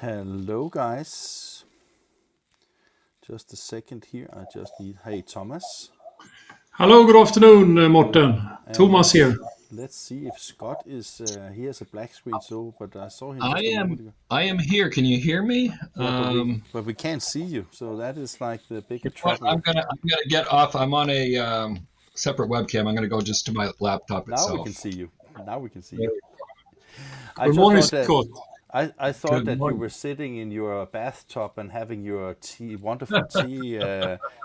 Hello, guys. Just a second here. I just need. Hey, Thomas. Hello, good afternoon, Morten. And Thomas here. let's see if Scott is. He has a black screen, so but I saw him I just a am moment ago. I am here. Can you hear me? Yeah, but we can't see you. So that is like the bigger What trouble. I'm gonna get off. I'm on a separate webcam. I'm gonna go just to my laptop Now we can itself. see you. Now we can see There you. we I Good just morning, thought that. Scott. I thought Good that you morning. were sitting in your bathtub and having your tea, wonderful tea,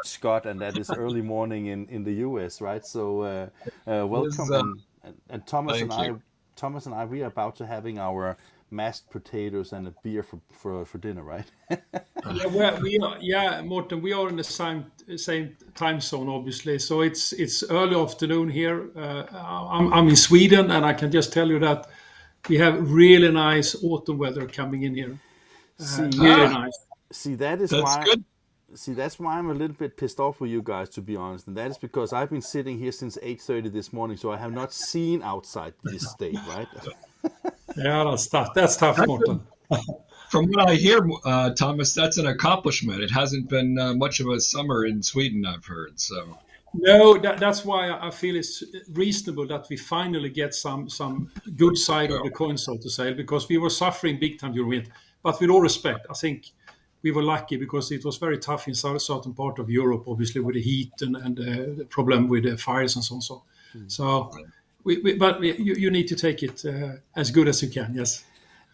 Scott, and that is early morning in the U.S., right? So It is, welcome, and thank you. Thomas and I, we are about to having our mashed potatoes and a beer for dinner, right? Yeah, Morten, we are in the same time zone, obviously. So it's early afternoon here. I'm in Sweden, and I can just tell you that we have really nice autumn weather coming in here. See, Really Ah, nice. see, that is that's why. good. See, that's why I'm a little bit pissed off with you guys, to be honest, and that is because I've been sitting here since 8:30 this morning, so I have not seen outside this day, right? Yeah, that's tough. That's tough, That's a, Morten. from what I hear, Thomas, that's an accomplishment. It hasn't been much of a summer in Sweden, I've heard. So No, that's why I feel it's reasonable that we finally get some good side of the coin, so to say, because we were suffering big time during winter. But with all respect, I think we were lucky because it was very tough in certain part of Europe, obviously with the heat and the problem with the fires and so on. So you need to take it as good as you can. Yes.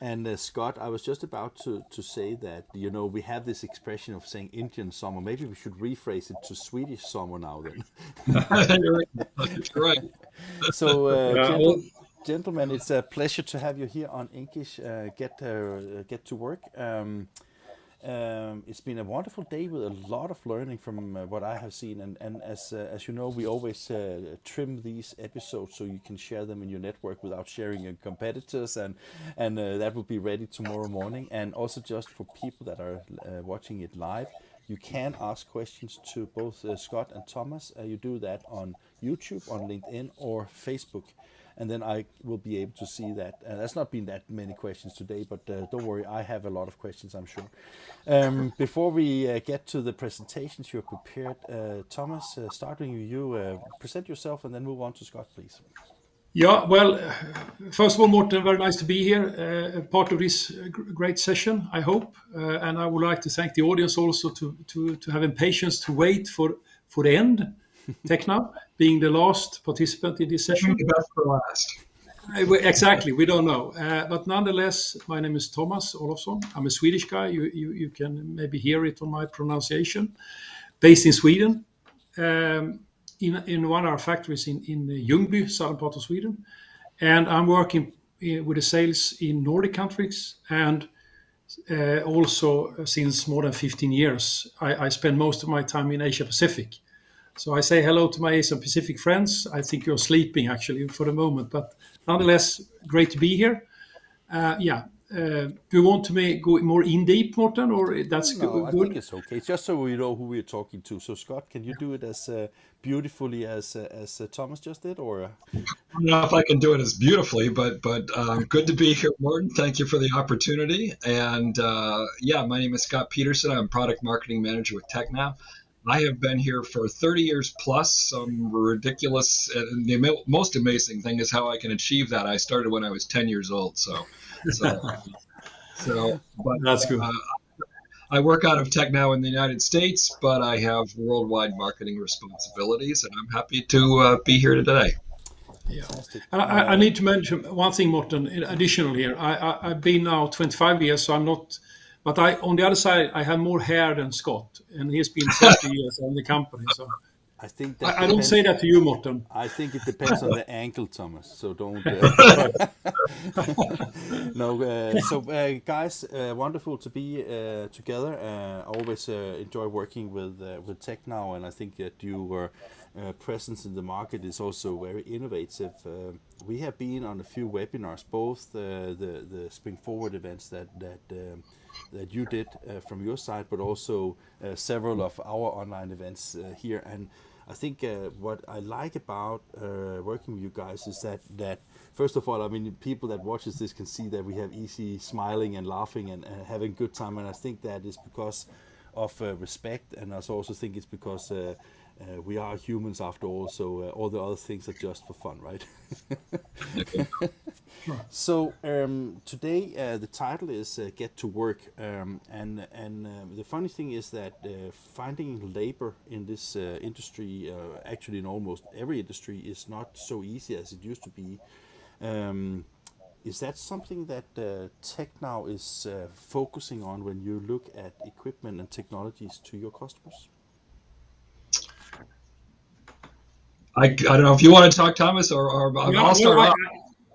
And Scott, I was just about to say that we have this expression of saying Indian summer. Maybe we should rephrase it to Swedish summer now. Then, you're right. so Yeah. Well, gentlemen, it's a pleasure to have you here on English. Get to work. It's been a wonderful day with a lot of learning from what I have seen, and as you know, we always trim these episodes so you can share them in your network without sharing your competitors, and that will be ready tomorrow morning. And also, just for people that are watching it live, you can ask questions to both Scott and Thomas. You do that on YouTube, on LinkedIn, or Facebook, and then I will be able to see that. There's not been that many questions today, but don't worry, I have a lot of questions, I'm sure. Before we get to the presentations you're prepared, Thomas, starting with you, present yourself and then move on to Scott, please. yeah. Well, first of all, Morten, very nice to be here, part of this great session, I hope. And I would like to thank the audience also to having patience to wait for the end. Tecnau being the last participant in this Saving session. the best for last. Exactly, we don't know. But nonetheless, my name is Thomas Olofsson. I'm a Swedish guy. You can maybe hear it on my pronunciation. Based in Sweden, in one of our factories in Ljungby, southern part of Sweden. And I'm working with the sales in Nordic countries and also since more than 15 years. I spend most of my time in Asia Pacific. So I say hello to my Asia Pacific friends. I think you're sleeping actually for the moment, but nonetheless, great to be here. Yeah. Do you want to go more in deep, Morten, or that's No, I think good? it's okay. It's just so we know who we're talking to. So, Scott, can you do it as beautifully as Thomas just did, or? I don't know if I can do it as beautifully, but good to be here, Morton. Thank you for the opportunity. And yeah, my name is Scott Peterson. I'm product marketing manager with Tecnau. I have been here for 30 years plus. Some ridiculous, and the most amazing thing is how I can achieve that. I started when I was 10 years old. So, but That's good. uh, I work out of Tecnau in the United States, but I have worldwide marketing responsibilities, and I'm happy to be here today. Yeah. Fantastic. And I need to mention one thing, Morten, additional here. I've been now 25 years, so I'm not, but on the other side, I have more hair than Scott, and he's been 30 years in the company. So I think that I don't say depends. that to you, Morten. I think it depends on the ankle, Thomas. So don't. No. Guys, wonderful to be together. I always enjoy working with Tech Now, and I think that your presence in the market is also very innovative. We have been on a few webinars, both the Spring Forward events that you did from your side, but also several of our online events here. And I think what I like about working with you guys is that first of all, I mean, people that watches this can see that we have easy smiling and laughing and having good time, and I think that is because of respect, and I also think it's because we are humans after all, so all the other things are just for fun, right? So today the title is "Get to Work," and the funny thing is that finding labor in this industry, actually in almost every industry, is not so easy as it used to be. Um, is that something that Tecnau is focusing on when you look at equipment and technologies to your customers? I don't know if you want to talk, Thomas, or Yeah, I'll well, start off.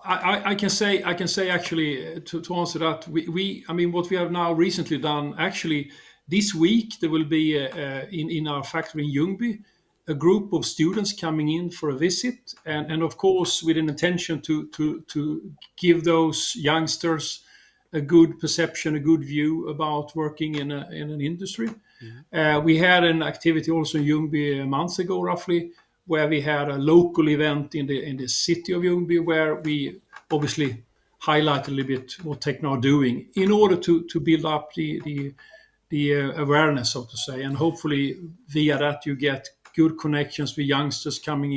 I can say actually to answer that we I mean what we have now recently done actually this week there will be in our factory in Ljungby a group of students coming in for a visit, and of course with an intention to give those youngsters a good perception, a good view about working in an industry. Mm-hmm. We had an activity also in Ljungby a month ago, roughly, where we had a local event in the city of Ljungby, where we obviously highlight a little bit what Tecno are doing in order to build up the awareness, so to say, and hopefully via that you get good connections with youngsters coming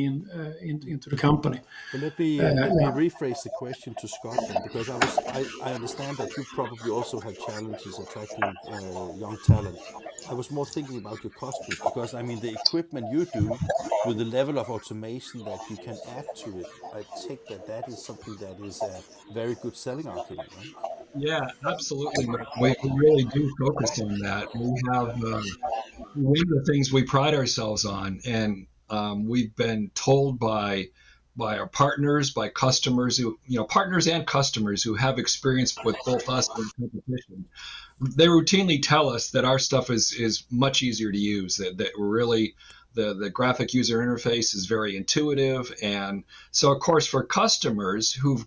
into the company. But let me rephrase the question to Scott then, because I understand that you probably also have challenges attracting young talent. I was more thinking about your customers because I mean the equipment you do with the level of automation that you can add to it. I take that that is something that is a very good selling argument, right? Yeah, absolutely. We really do focus on that. We have one of the things we pride ourselves on, and we've been told by our partners, by customers who, partners and customers who have experience with both us and competition. They routinely tell us that our stuff is much easier to use. That we're really the graphic user interface is very intuitive, and so of course for customers who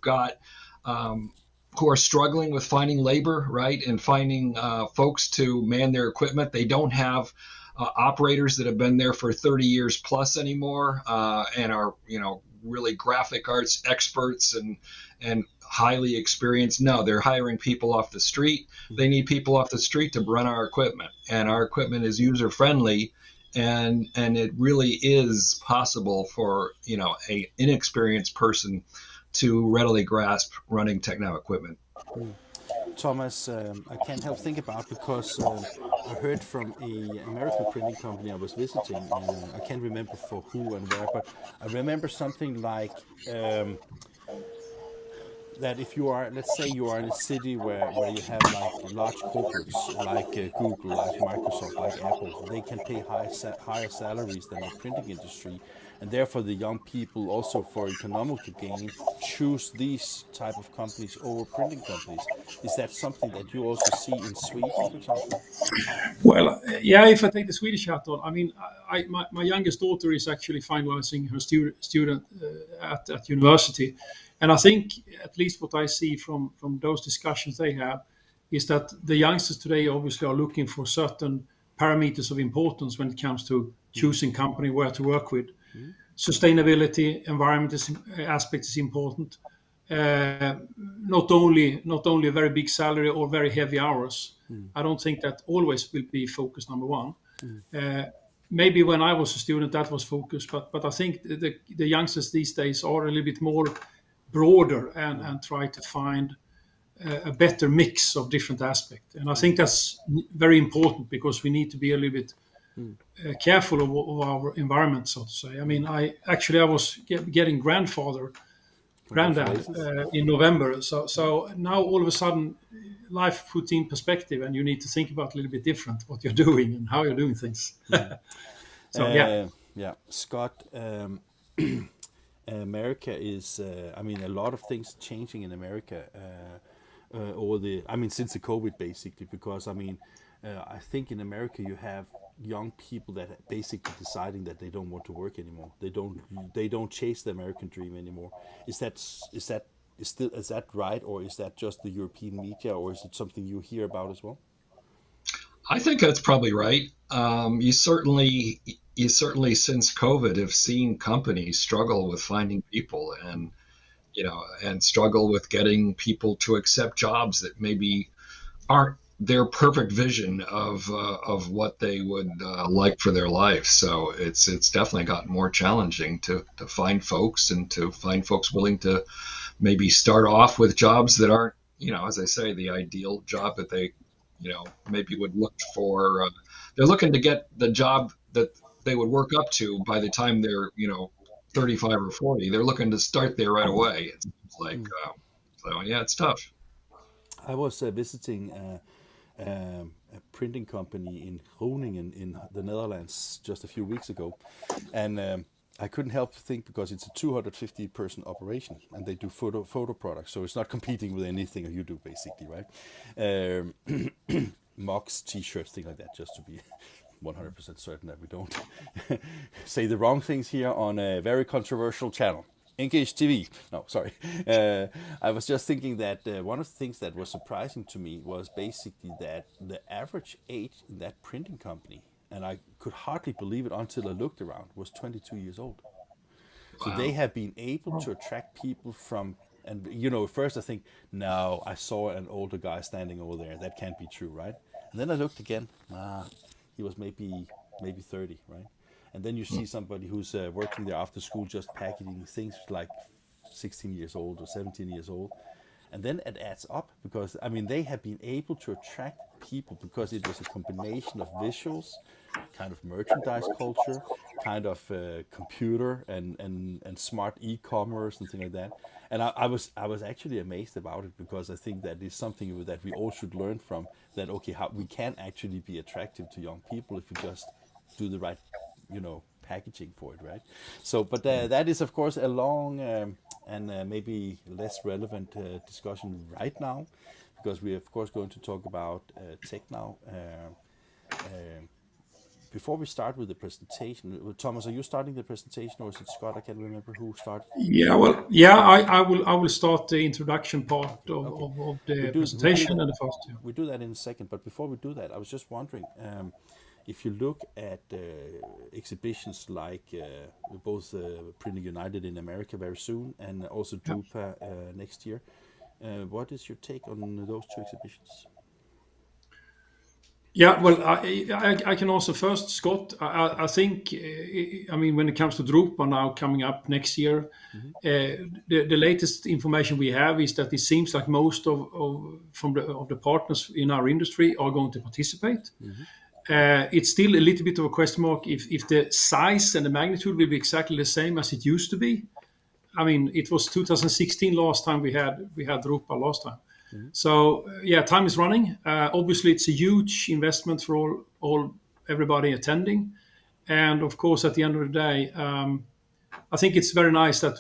are struggling with finding labor, right, and finding folks to man their equipment. They don't have operators that have been there for 30 years plus anymore, and are, really graphic arts experts and highly experienced. No, they're hiring people off the street. They need people off the street to run our equipment, and our equipment is user friendly. And it really is possible for, a inexperienced person to readily grasp running Tecnau equipment. Thomas, I can't help think about because I heard from a American printing company I was visiting. I can't remember for who and where, but I remember something like that if you are, let's say you are in a city where you have like large corporates like Google, like Microsoft, like Apple, they can pay higher salaries than the printing industry, and therefore the young people also for economical gain choose these type of companies over printing companies. Is that something that you also see in Sweden, for example? Well, yeah, if I take the Swedish hat on, I mean, my youngest daughter is actually finalizing her student at university. And I think, at least what I see from those discussions they have, is that the youngsters today obviously are looking for certain parameters of importance when it comes to choosing company where to work with. Sustainability, aspect is important. Not only a very big salary or very heavy hours. I don't think that always will be focus number one. Maybe when I was a student that was focused, but I think the youngsters these days are a little bit more broader and try to find a better mix of different aspects. And I think that's very important because we need to be a little bit careful of our environment, so to say. I mean, I was getting granddad in November. So now all of a sudden, life puts in perspective, and you need to think about a little bit different what you're doing and how you're doing things. So yeah. Yeah, Scott. America is, I mean, a lot of things changing in America since the COVID basically, because I mean, I think in America you have young people that are basically deciding that they don't want to work anymore. They don't chase the American dream anymore. Is that right, or is that just the European media, or is it something you hear about as well? I think that's probably right. You certainly since COVID have seen companies struggle with finding people, and struggle with getting people to accept jobs that maybe aren't their perfect vision of what they would like for their life. So it's definitely gotten more challenging to find folks, and to find folks willing to maybe start off with jobs that aren't, as I say, the ideal job that they, maybe would look for. They're looking to get the job that they would work up to by the time they're, 35 or 40. They're looking to start there right away. It seems like, so yeah, it's tough. I was visiting a printing company in Groningen in the Netherlands just a few weeks ago, and I couldn't help to think, because it's a 250 person operation and they do photo products, so it's not competing with anything you do basically, right? Mugs, t-shirts, things like that, just to be 100% certain that we don't say the wrong things here on a very controversial channel. English TV. No, sorry. I was just thinking that one of the things that was surprising to me was basically that the average age in that printing company, and I could hardly believe it until I looked around, was 22 years old. So they Wow. have been able to attract people from, and at first I think, no, I saw an older guy standing over there. That can't be true, right? And then I looked again. He was maybe 30, right? And then you see somebody who's working there after school, just packaging things, like 16 years old or 17 years old. And then it adds up, because I mean they have been able to attract people because it was a combination of visuals, kind of merchandise culture, kind of computer and smart e-commerce and things like that. And I was actually amazed about it, because I think that is something that we all should learn from. That okay, how we can actually be attractive to young people if we just do the right, packaging for it, right? So, but that is of course a long and maybe less relevant discussion right now, because we are of course going to talk about Tecnau. Before we start with the presentation, Thomas, are you starting the presentation, or is it Scott? I can't remember who started. Yeah, well, yeah, I will start the introduction part of, Okay, of we the do we do presentation that and the first two. we do that in a second. But before we do that, I was just wondering, if you look at exhibitions like both Printing United in America very soon, and also Yeah. Drupa next year, what is your take on those two exhibitions? Yeah, well, I can also first, Scott. I think, I mean, when it comes to Drupa now coming up next year, Hmm. the latest information we have is that it seems like most of the partners in our industry are going to participate. Hmm. It's still a little bit of a question mark if the size and the magnitude will be exactly the same as it used to be. I mean, it was 2016 last time we had Drupa last time. Hmm. So yeah, time is running. Obviously, it's a huge investment for all everybody attending, and of course, at the end of the day, I think it's very nice that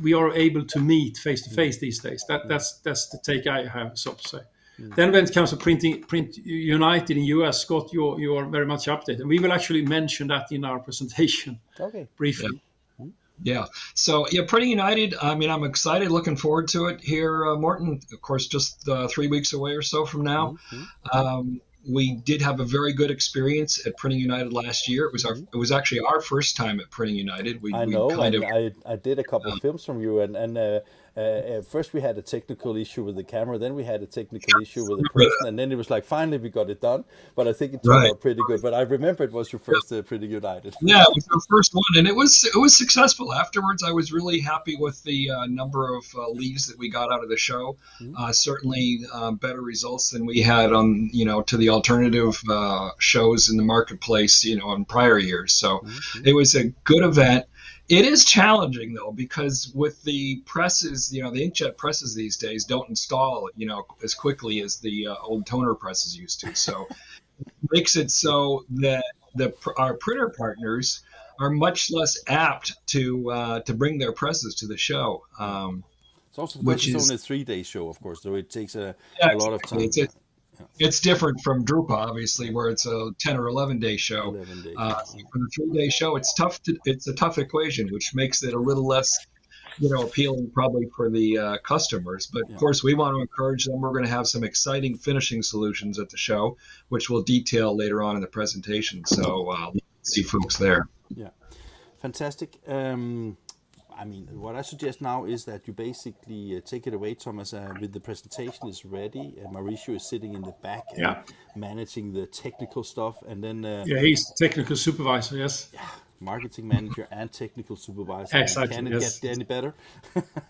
we are able to meet face to face these days. That's the take I have, so to say. Hmm. Then, when it comes to Print United in US, Scott, you are very much updated. We will actually mention that in our presentation Okay. Yeah. briefly. Hmm. Yeah. So yeah, Pretty United. I mean, I'm excited, looking forward to it here, Morton. Of course, just 3 weeks away or so from now. Hmm. We did have a very good experience at Printing United last year. Hmm. It was actually our first time at Printing United. I We know, kind and of I did a couple of films from you, and first we had a technical issue with the camera, then we had a technical issue with the remember person, and then it was like finally we got it done. But I think it that. turned Right. out pretty good. But I remember it was your first Pretty United. Yeah, it was our first one, and it was successful. Afterwards, I was really happy with the number of leads that we got out of the show. Hmm. Certainly, better results than we had on to the alternative shows in the marketplace, in prior years. So Hmm. it was a good event. It is challenging though, because with the presses, the inkjet presses these days don't install, as quickly as the old toner presses used to. So makes it so that our printer partners are much less apt to bring their presses to the show, It's also because which it's only is a 3 day show, of course, so it takes yeah, a lot of exactly. time. Yeah, It's different from Drupa, obviously, where it's a 10 or 11 day show. 11 days. So for the 3 day show, it's a tough equation, which makes it a little less appealing probably for the customers. But of course, we want to encourage them. We're going to have some exciting finishing solutions at the show, which we'll detail later on in the presentation. So see folks there. Yeah, fantastic. I mean, what I suggest now is that you basically take it away, Thomas, with the presentation is ready. Mauricio is sitting in the back and managing the technical stuff. And then... he's the technical supervisor, yes. Yeah, marketing manager and technical supervisor. Exactly, Can it get any better?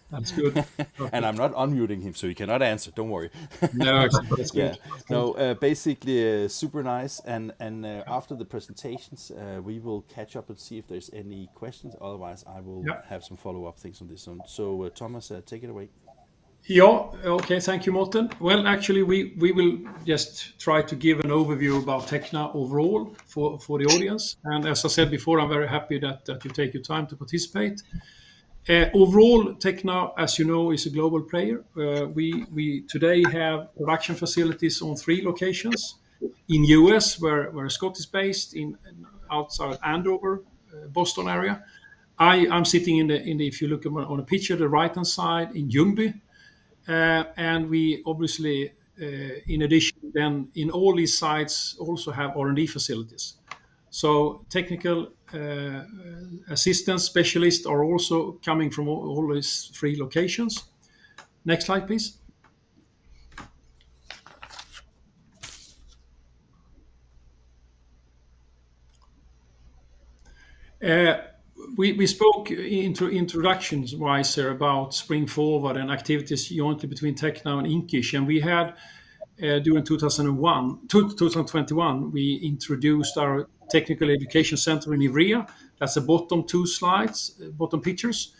That's good. And I'm not unmuting him, so he cannot answer. Don't worry. No, that's good. No, basically super nice. And after the presentations, we will catch up and see if there's any questions. Otherwise, I will have some follow-up things on this one. So Thomas, take it away. Yeah, okay, thank you, Morten. Well, actually, we will just try to give an overview about Tecnau overall for the audience. And as I said before, I'm very happy that you take your time to participate. Overall, Tecnau, as you know, is a global player. We today have production facilities on 3 locations. In US, where Scott is based, in outside Andover, Boston area. I'm sitting in the if you look on a picture, the right-hand side in Ljungby. And we obviously, in addition, then in all these sites also have R&D facilities. So technical assistance specialists are also coming from all these 3 locations. Next slide, please. We spoke introductions-wise here about Spring Forward and activities jointly between Tecnau and Inkish. And we had, during 2021, we introduced our Technical Education Center in Ivrea. That's the bottom 2 slides, bottom pictures,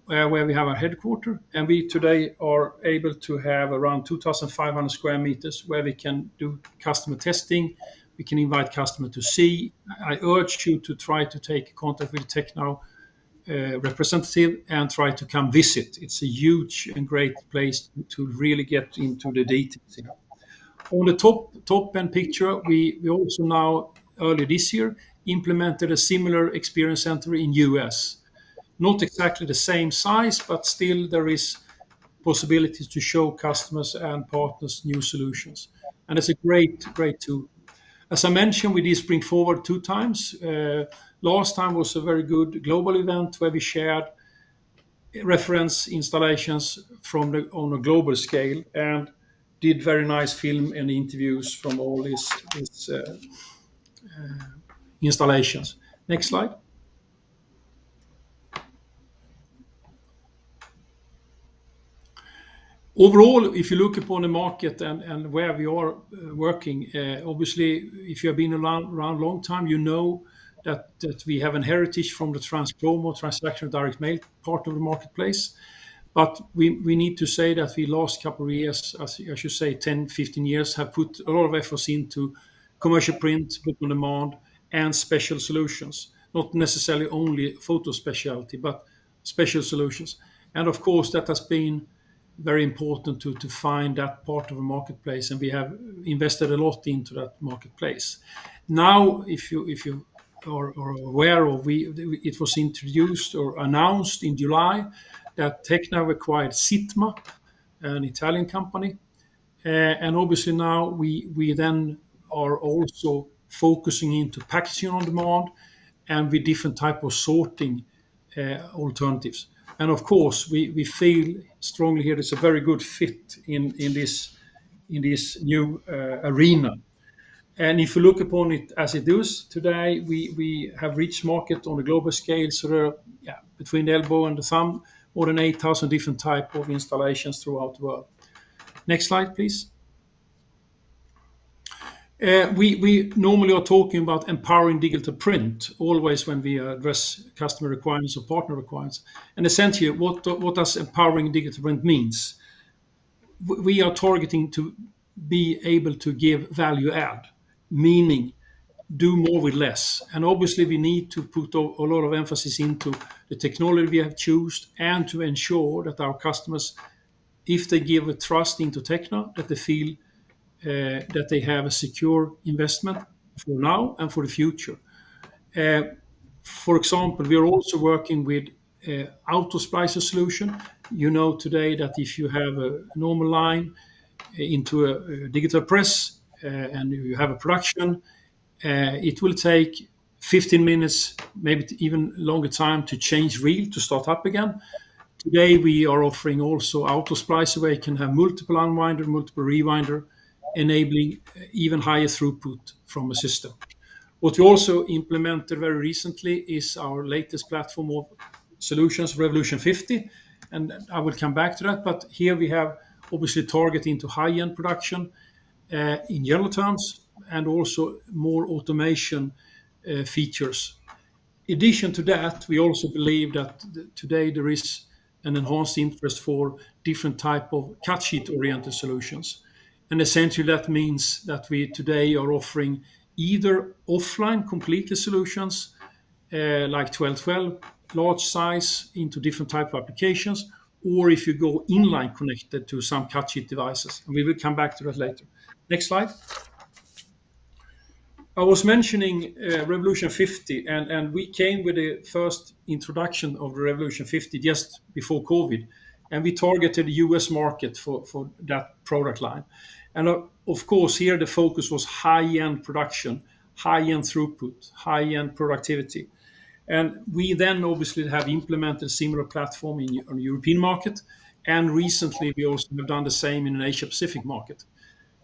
where we have our headquarters. And we today are able to have around 2,500 square meters where we can do customer testing. We can invite customers to see. I urge you to try to take contact with the Tecnau representative and try to come visit. It's a huge and great place to really get into the details. On the top end picture, we also now, early this year, implemented a similar experience center in US. Not exactly the same size, but still there is possibilities to show customers and partners new solutions. And it's a great tool. As I mentioned, we did Spring Forward 2 times. Last time was a very good global event where we shared reference installations on a global scale and did very nice film and interviews from all these installations. Next slide. Overall, if you look upon the market and where we are working, obviously, if you have been around a long time, you know that we have an heritage from the trans-promo, transactional direct mail part of the marketplace. But we need to say that we last couple of years, as I should say 10, 15 years, have put a lot of efforts into commercial print, book on demand, and special solutions. Not necessarily only photo specialty, but special solutions. And of course, that has been very important to find that part of the marketplace, and we have invested a lot into that marketplace. Now, if you are aware of, it was introduced or announced in July that Tecnau acquired Sitma, an Italian company, and obviously now we then are also focusing into packaging on demand and with different type of sorting alternatives. And of course, we feel strongly here it's a very good fit in this new arena. And if you look upon it as it is today, we have reached market on a global scale. So there are, between the elbow and the thumb, more than 8,000 different type of installations throughout the world. Next slide, please. We normally are talking about empowering digital print always when we address customer requirements or partner requirements. And essentially, what does empowering digital print means? We are targeting to be able to give value add, meaning do more with less. And obviously, we need to put a lot of emphasis into the technology we have chosen and to ensure that our customers, if they give a trust into Tecnau, that they feel that they have a secure investment for now and for the future. For example, we are also working with auto splicer solution. You know today that if you have a normal line into a digital press and you have a production, it will take 15 minutes, maybe even longer time to change reel to start up again. Today we are offering also auto splicer where you can have multiple unwinder, multiple rewinder, enabling even higher throughput from a system. What we also implemented very recently is our latest platform of solutions, Revolution 50, and I will come back to that. But here we have obviously targeting to high-end production in general terms, and also more automation features. In addition to that, we also believe that today there is an enhanced interest for different type of cut sheet oriented solutions. And essentially that means that we today are offering either offline completely solutions like 1212, large size into different type of applications, or if you go inline connected to some cut sheet devices. And we will come back to that later. Next slide. I was mentioning Revolution 50, and we came with the first introduction of the Revolution 50 just before COVID, and we targeted the US market for that product line. And of course, here the focus was high-end production, high-end throughput, high-end productivity. And we then obviously have implemented a similar platform on the European market, and recently we also have done the same in an Asia Pacific market.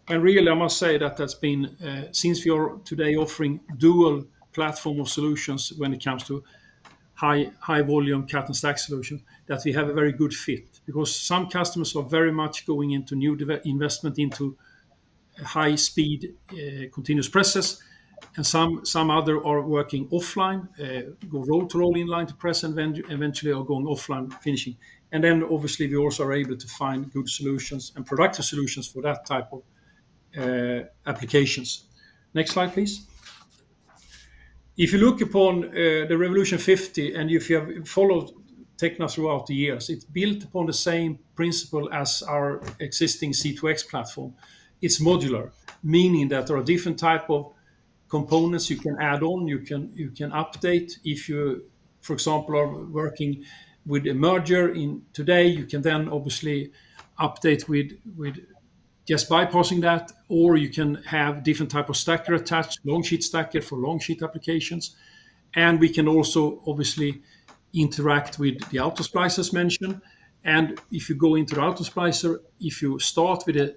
And really, I must say that that's been, since we are today offering dual platform of solutions when it comes to high volume cut and stack solution, that we have a very good fit. Because some customers are very much going into new investment into high speed continuous presses, and some other are working offline, go roll to roll inline to press, and then eventually are going offline finishing. And then obviously we also are able to find good solutions and productive solutions for that type of applications. Next slide, please. If you look upon the Revolution 50, and if you have followed Tecnau throughout the years, it's built upon the same principle as our existing C2X platform. It's modular, meaning that there are different type of components you can add on, you can update. If you, for example, are working with a merger in today, you can then obviously update with just bypassing that, or you can have different type of stacker attached, long sheet stacker for long sheet applications. And we can also obviously interact with the auto splicers mentioned. And if you go into the auto splicer, if you start with a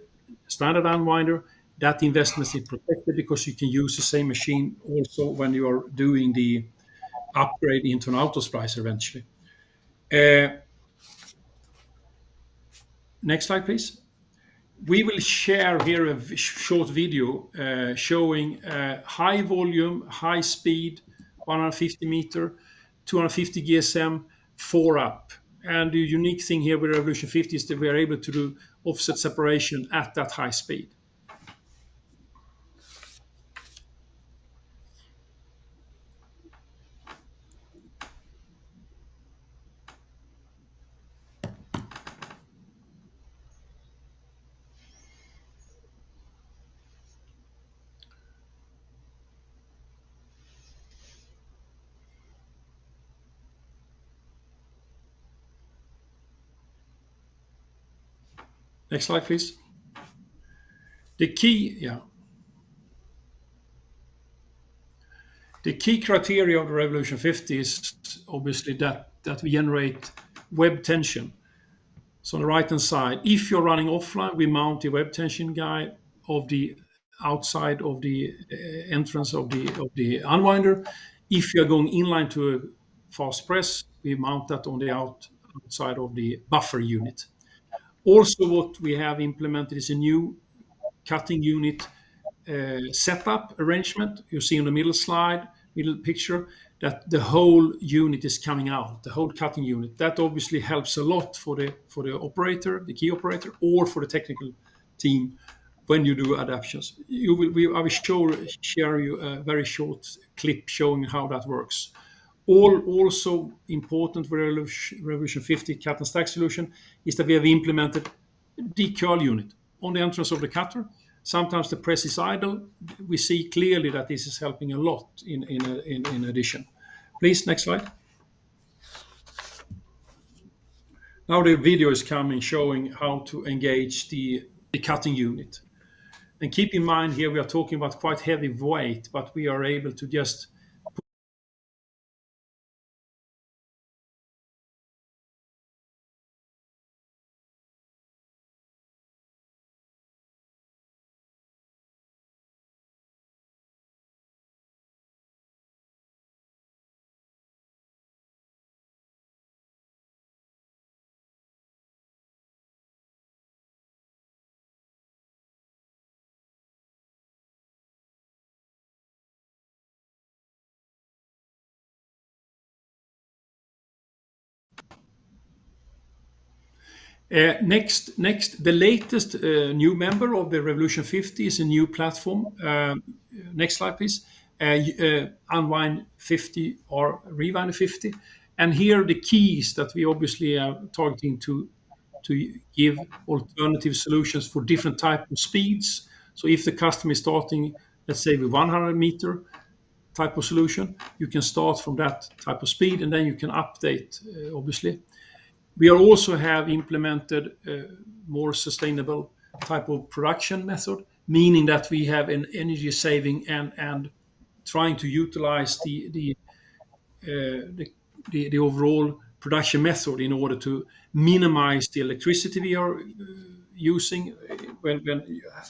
standard unwinder, that investment is protected because you can use the same machine also when you are doing the upgrade into an auto splicer eventually. Next slide, please. We will share here a short video showing high volume, high speed, 150 meter, 250 GSM, 4 up. And the unique thing here with Revolution 50 is that we are able to do offset separation at that high speed. Next slide, please. The key criteria of the Revolution 50 is obviously that we generate web tension. So on the right hand side, if you're running offline, we mount the web tension guide of the outside of the entrance of the unwinder. If you're going inline to a fast press, we mount that on the outside of the buffer unit. Also, what we have implemented is a new cutting unit setup arrangement. You see in the middle picture, that the whole unit is coming out, the whole cutting unit. That obviously helps a lot for the operator, the key operator, or for the technical team when you do adaptations. I will share you a very short clip showing how that works. Also important for Revolution 50 cut and stack solution is that we have implemented decurl unit on the entrance of the cutter. Sometimes the press is idle. We see clearly that this is helping a lot in addition. Please, next slide. Now the video is coming showing how to engage the cutting unit. And keep in mind here we are talking about quite heavy weight, but we are able to just next, the latest new member of the Revolution 50 is a new platform. Next slide, please. Unwind 50 or Rewind 50. And here the keys that we obviously are targeting to give alternative solutions for different type of speeds. So if the customer is starting, let's say, with 100-meter type of solution, you can start from that type of speed, and then you can update, obviously. We also have implemented a more sustainable type of production method, meaning that we have an energy saving and trying to utilize the overall production method in order to minimize the electricity we are using when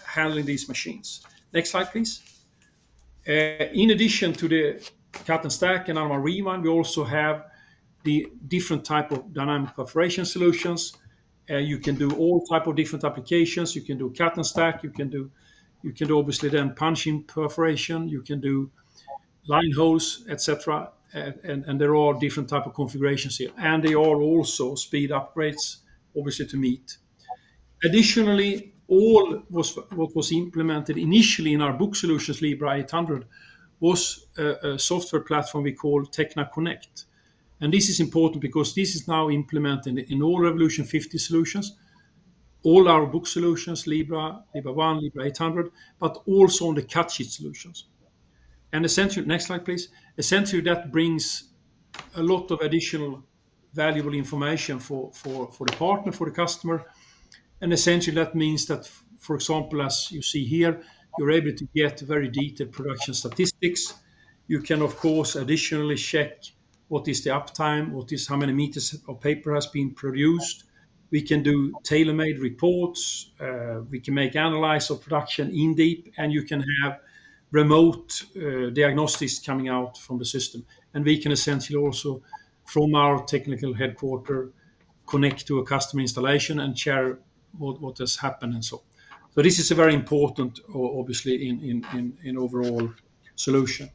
handling these machines. Next slide, please. In addition to the cut and stack and our rewind, we also have the different type of dynamic perforation solutions. You can do all type of different applications. You can do cut and stack. You can do obviously then punching perforation. You can do line holes, etc. And there are different type of configurations here, and they are also speed upgrades, obviously to meet. Additionally, what was implemented initially in our book solutions Libra 800 was a software platform we call Tecnau Connect. And this is important because this is now implemented in all Revolution 50 solutions, all our book solutions, Libra 1, Libra 800, but also on the cut sheet solutions. And essentially, next slide, please. Essentially, that brings a lot of additional valuable information for the partner, for the customer. And essentially, that means that, for example, as you see here, you're able to get very detailed production statistics. You can, of course, additionally check what is the uptime, how many meters of paper has been produced. We can do tailor-made reports. We can make analysis of production in deep, and you can have remote diagnostics coming out from the system. And we can essentially also, from our technical headquarters, connect to a customer installation and share what has happened and so. So this is a very important, obviously, in overall solution.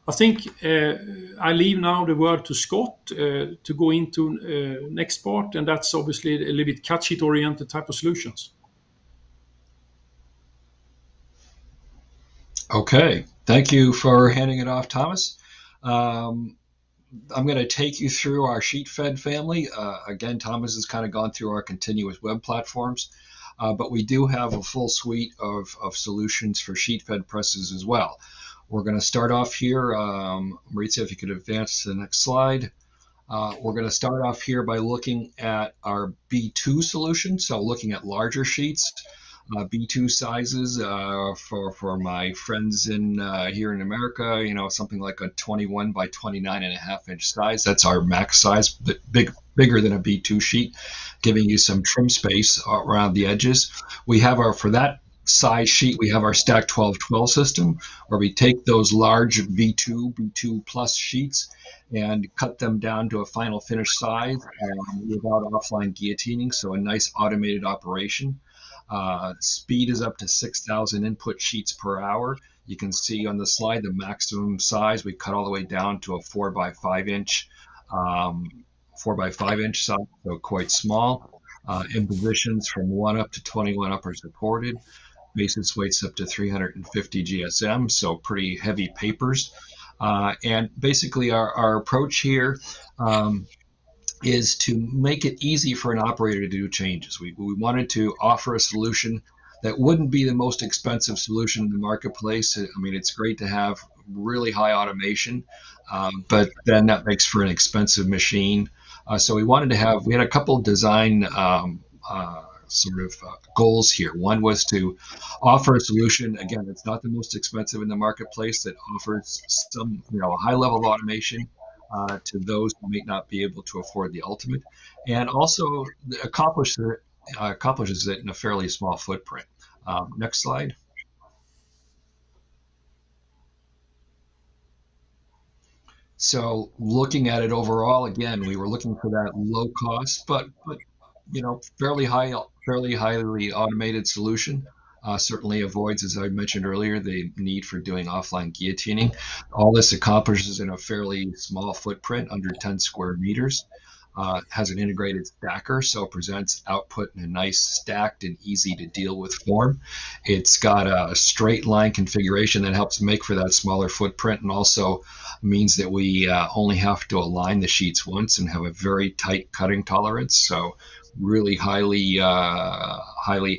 I think I leave now the word to Scott to go into next part, and that's obviously a little bit cut sheet oriented type of solutions. Okay, thank you for handing it off, Thomas. I'm going to take you through our sheet fed family. Again, Thomas has kind of gone through our continuous web platforms, but we do have a full suite of solutions for sheet fed presses as well. We're going to start off here. Maritza, if you could advance to the next slide. We're going to start off here by looking at our B2 solution, so looking at larger sheets. B2 sizes for my friends in here in America, something like a 21 by 29.5 inch size. That's our max size, but bigger than a B2 sheet, giving you some trim space around the edges. We have for that size sheet, we have our Stack 1212 system, where we take those large B2 plus sheets and cut them down to a final finish size without offline guillotining, so a nice automated operation. Speed is up to 6,000 input sheets per hour. You can see on the slide the maximum size. We cut all the way down to a 4 by 5 inch size, so quite small. Impositions from 1 up to 21 up are supported. Basis weights up to 350 GSM, so pretty heavy papers. And basically our approach here is to make it easy for an operator to do changes. We wanted to offer a solution that wouldn't be the most expensive solution in the marketplace. I mean, it's great to have really high automation, but then that makes for an expensive machine. So we had a couple design goals here. One was to offer a solution. Again, it's not the most expensive in the marketplace, that offers some, a high level of automation to those who may not be able to afford the ultimate, and also accomplishes it in a fairly small footprint. Next slide. So looking at it overall, again, we were looking for that low cost, but fairly highly automated solution. Certainly avoids, as I mentioned earlier, the need for doing offline guillotining. All this accomplishes in a fairly small footprint, under 10 square meters. Has an integrated stacker, so it presents output in a nice stacked and easy to deal with form. It's got a straight line configuration that helps make for that smaller footprint, and also means that we only have to align the sheets once and have a very tight cutting tolerance. So really highly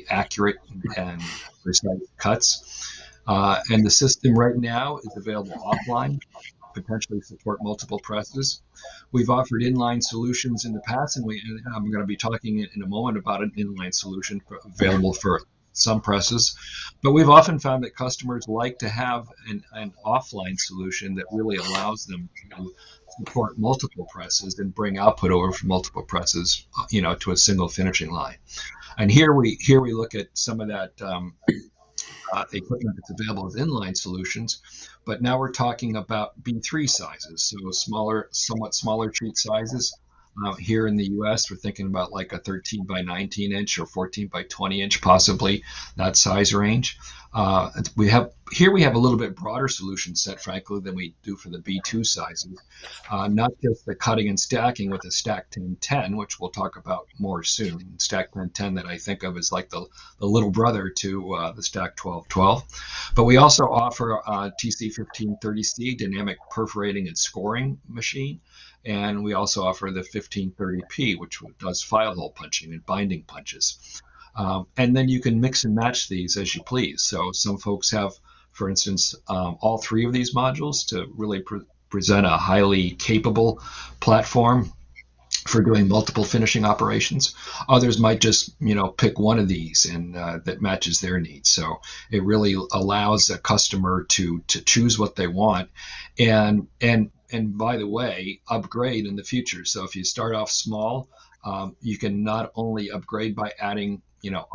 accurate and precise cuts. And the system right now is available offline, potentially support multiple presses. We've offered inline solutions in the past, and I'm going to be talking in a moment about an inline solution available for some presses. But we've often found that customers like to have an offline solution that really allows them to support multiple presses and bring output over from multiple presses, to a single finishing line. And here we look at some of that equipment that's available as inline solutions, but now we're talking about B3 sizes, so somewhat smaller sheet sizes. Here in the US, we're thinking about like a 13 by 19 inch or 14 by 20 inch, possibly that size range. We have a little bit broader solution set, frankly, than we do for the B2 sizes. Not just the cutting and stacking with the Stack 1010, which we'll talk about more soon. Stack 1010 that I think of as like the little brother to the Stack 1212. But we also offer a TC1530C dynamic perforating and scoring machine. And we also offer the 1530P, which does file hole punching and binding punches. And then you can mix and match these as you please. So some folks have, for instance, all three of these modules to really present a highly capable platform for doing multiple finishing operations. Others might just, pick one of these and that matches their needs. So it really allows a customer to choose what they want, and by the way, upgrade in the future. So if you start off small, you can not only upgrade by adding,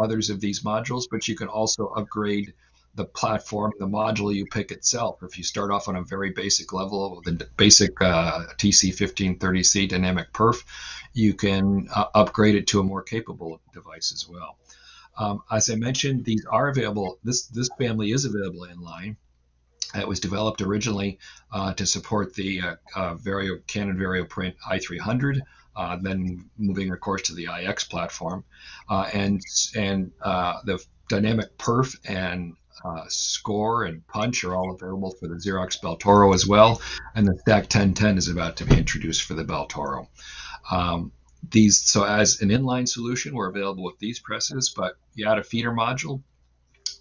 others of these modules, but you can also upgrade the platform, the module you pick itself. If you start off on a very basic level with the basic TC1530C dynamic perf, you can upgrade it to a more capable device as well. As I mentioned, these are available. This family is available inline. It was developed originally to support the Canon VarioPrint i300, then moving, of course, to the iX platform, and the dynamic perf and score and punch are all available for the Xerox Baltoro as well, and the Stack 1010 is about to be introduced for the Baltoro. So as an inline solution, we're available with these presses, but you add a feeder module.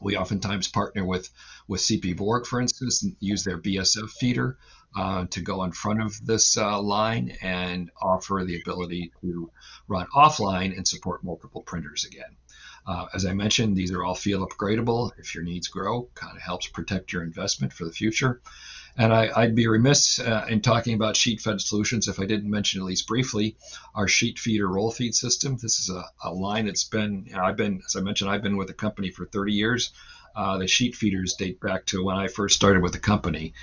We oftentimes partner with CP Borg, for instance, and use their BSF feeder to go in front of this line and offer the ability to run offline and support multiple printers again. As I mentioned, these are all field upgradable if your needs grow. Kind of helps protect your investment for the future. And I'd be remiss in talking about sheet fed solutions if I didn't mention, at least briefly, our sheet feeder roll feed system. This is a line that's been, as I mentioned, I've been with the. For 30 years. The sheet feeders date back to when I first started with the company.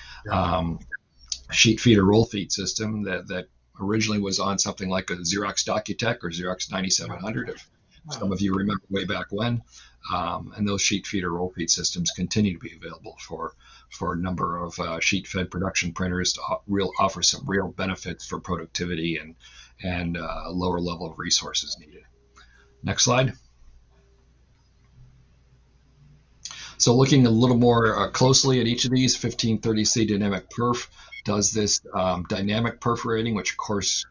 Sheet feeder roll feed system that originally was on something like a Xerox Docutech or Xerox 9700, if some of you remember way back when. And those sheet feeder roll feed systems continue to be available for a number of sheet fed production printers to offer some real benefits for productivity and a lower level of resources needed. Next slide. So looking a little more closely at each of these, 1530C dynamic perf does this dynamic perforating, which of course,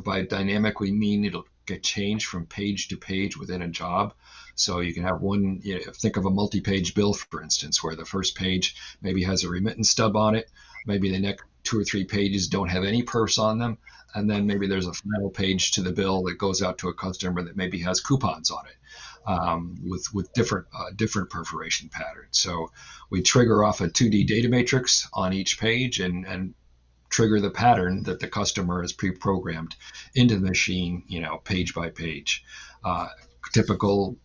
by dynamic we mean it'll get changed from page to page within a job. So you can have one, think of a multi-page bill, for instance, where the first page maybe has a remittance stub on it. Maybe the next 2 or 3 pages don't have any perfs on them, and then maybe there's a final page to the bill that goes out to a customer that maybe has coupons on it, with different perforation patterns. So we trigger off a 2D data matrix on each page and trigger the pattern that the customer has pre-programmed into the machine, page by page. Typical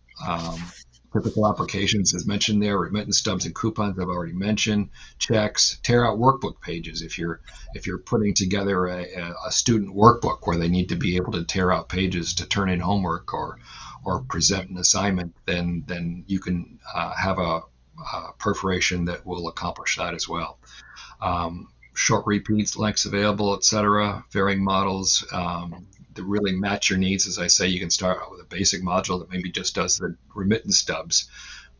applications, as mentioned there, remittance stubs and coupons I've already mentioned, checks, tear out workbook pages. If you're putting together a student workbook where they need to be able to tear out pages to turn in homework or present an assignment, then you can have a perforation that will accomplish that as well. Short repeats, lengths available, etc., varying models that really match your needs. As I say, you can start out with a basic module that maybe just does the remittance stubs,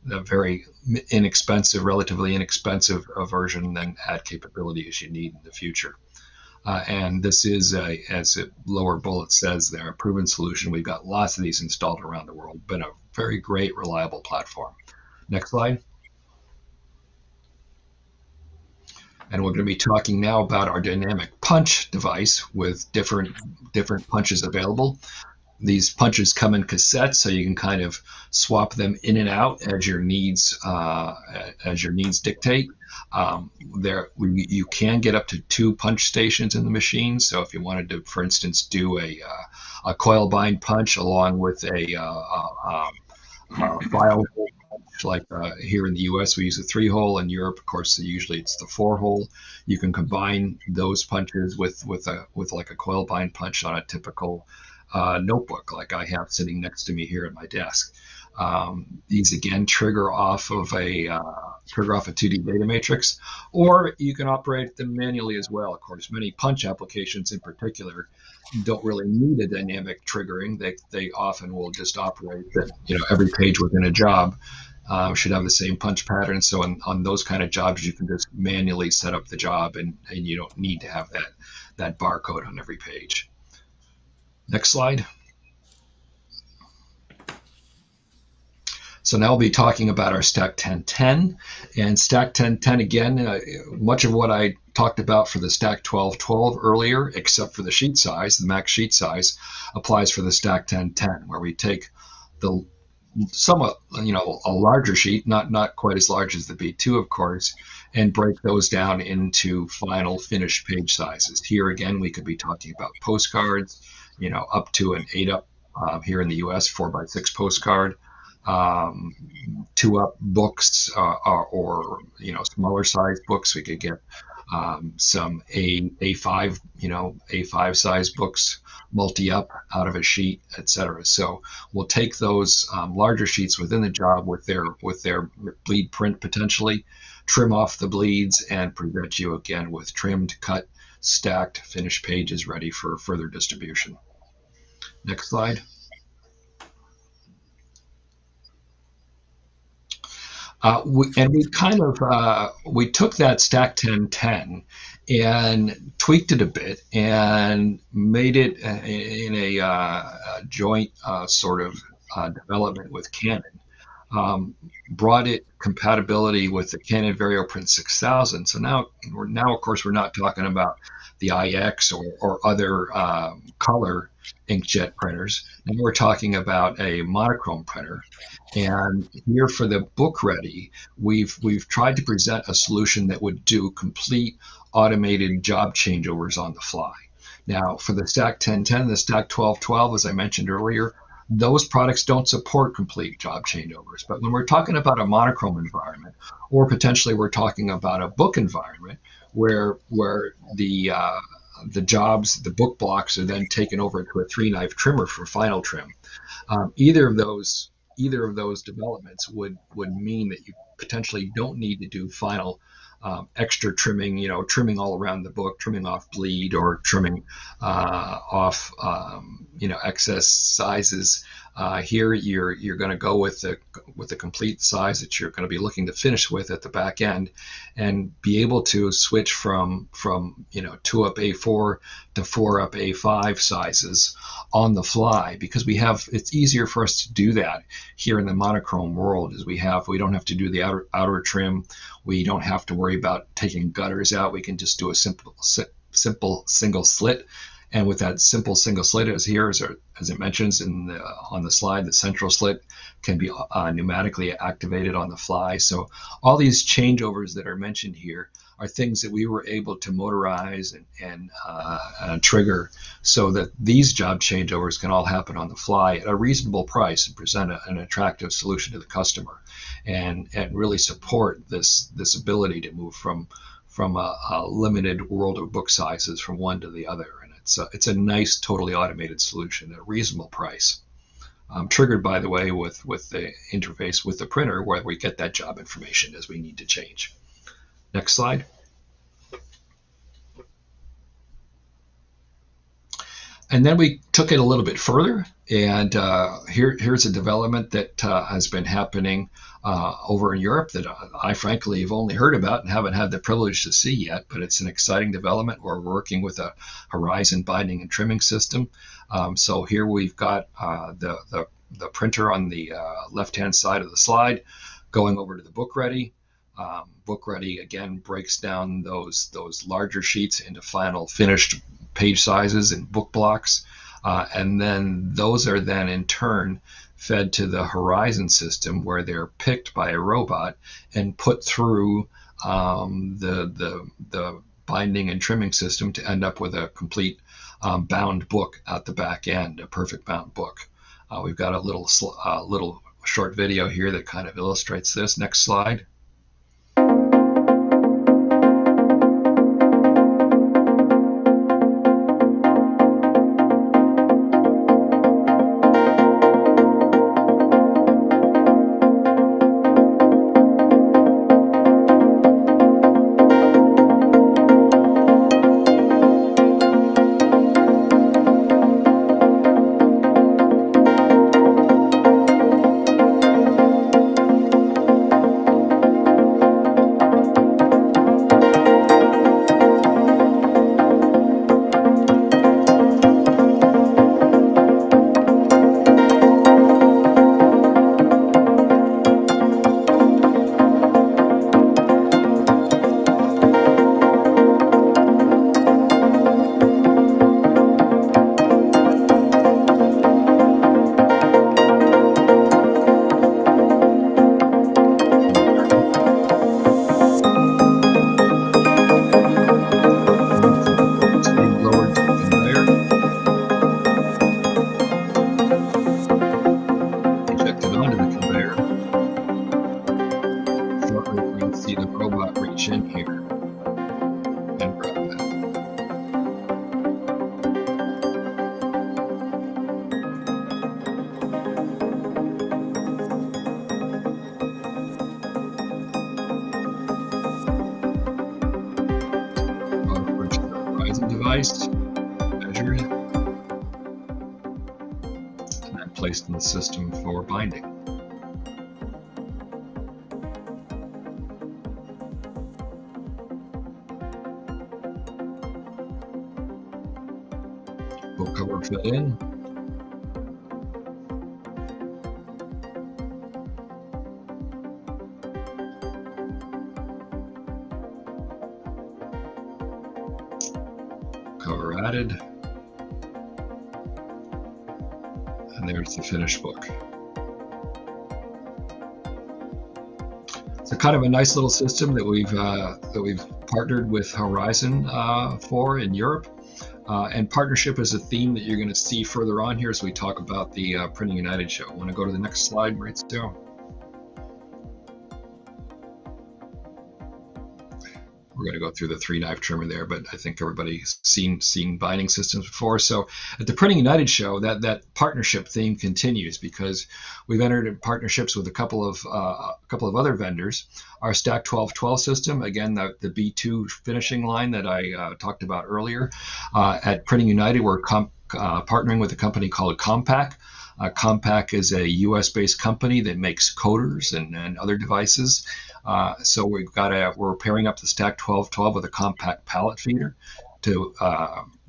the very relatively inexpensive version, then add capability as you need in the future. And this is, as the lower bullet says there, a proven solution. We've got lots of these installed around the world. Been a very great, reliable platform. Next slide. And we're going to be talking now about our dynamic punch device with different punches available. These punches come in cassettes, so you can kind of swap them in and out as your needs dictate. You can get up to 2 punch stations in the machine. So if you wanted to, for instance, do a coil bind punch along with a file hole punch, like here in the US we use a 3-hole. In Europe, of course, usually it's the 4-hole. You can combine those punches with like a coil bind punch on a typical notebook like I have sitting next to me here at my desk. These again trigger off of a 2D data matrix, or you can operate them manually as well. Of course, many punch applications in particular don't really need a dynamic triggering. They often will just operate that, every page within a job should have the same punch pattern. So on those kind of jobs, you can just manually set up the job, and you don't need to have that barcode on every page. Next slide. So now we'll be talking about our Stack 1010. And Stack 1010, again, much of what I talked about for the Stack 1212 earlier, except for the sheet size, the max sheet size, applies for the Stack 1010, where we take the somewhat, a larger sheet, not quite as large as the B2, of course, and break those down into final finished page sizes. Here again, we could be talking about postcards, up to an 8-up here in the US, 4x6 postcard. 2-up books or smaller size books. We could get some A5 A5 size books, multi-up out of a sheet, etc. So we'll take those larger sheets within the job with their bleed print potentially, trim off the bleeds, and present you again with trimmed, cut, stacked, finished pages ready for further distribution. Next slide. We took that Stack 1010 and tweaked it a bit and made it in a joint sort of development with Canon. Brought it compatibility with the Canon VarioPrint 6000. So now of course, we're not talking about the IX or other color inkjet printers. And we're talking about a monochrome printer. And here for the book ready, we've tried to present a solution that would do complete automated job changeovers on the fly. Now for the Stack 1010, the Stack 1212, as I mentioned earlier, those products don't support complete job changeovers. But when we're talking about a monochrome environment, or potentially we're talking about a book environment where the jobs, the book blocks are then taken over to a 3-knife trimmer for final trim. Either of those developments would mean that you potentially don't need to do final extra trimming, trimming all around the book, trimming off bleed, or trimming off excess sizes. Here you're going to go with the complete size that you're going to be looking to finish with at the back end, and be able to switch from 2-up A4 to 4-up A5 sizes on the fly, because it's easier for us to do that here in the monochrome world, as we don't have to do the outer trim. We don't have to worry about taking gutters out. We can just do a simple single slit. And with that simple single slit, as it mentions on the slide, the central slit can be pneumatically activated on the fly. So all these changeovers that are mentioned here are things that we were able to motorize and trigger so that these job changeovers can all happen on the fly at a reasonable price and present an attractive solution to the customer, and really support this ability to move from a limited world of book sizes from one to the other. And it's a nice, totally automated solution at a reasonable price. Triggered, by the way, with the interface with the printer, where we get that job information as we need to change. Next slide. And then we took it a little bit further, and here's a development that has been happening over in Europe that I frankly have only heard about and haven't had the privilege to see yet, but it's an exciting development. We're working with a Horizon binding and trimming system. So here we've got the printer on the left-hand side of the slide going over to the Book Ready. Book Ready again breaks down those larger sheets into final finished page sizes and book blocks, and then those are then in turn fed to the Horizon system, where they're picked by a robot and put through the binding and trimming system to end up with a complete bound book at the back end, a perfect bound book. We've got a little short video here that kind of illustrates this. Next slide. In here and grab that. Approach the Horizon device, measure it, and then placed in the system for binding. Book cover fit in. Cover added. And there's the finished book. It's a kind of a nice little system that we've partnered with Horizon for in Europe. And partnership is a theme that you're going to see further on here as we talk about the Printing United show. I want to go to the next slide, Maurizio. We're going to go through the 3-knife trimmer there, but I think everybody's seen binding systems before. So at the Printing United show, that partnership theme continues because we've entered in partnerships with a couple of other vendors. Our Stack 1212 system, again, the B2 finishing line that I talked about earlier. At Printing United, we're partnering with a company called Compaq. Compaq is a US-based company that makes coders and other devices. So we're pairing up the Stack 1212 with a Compaq pallet feeder,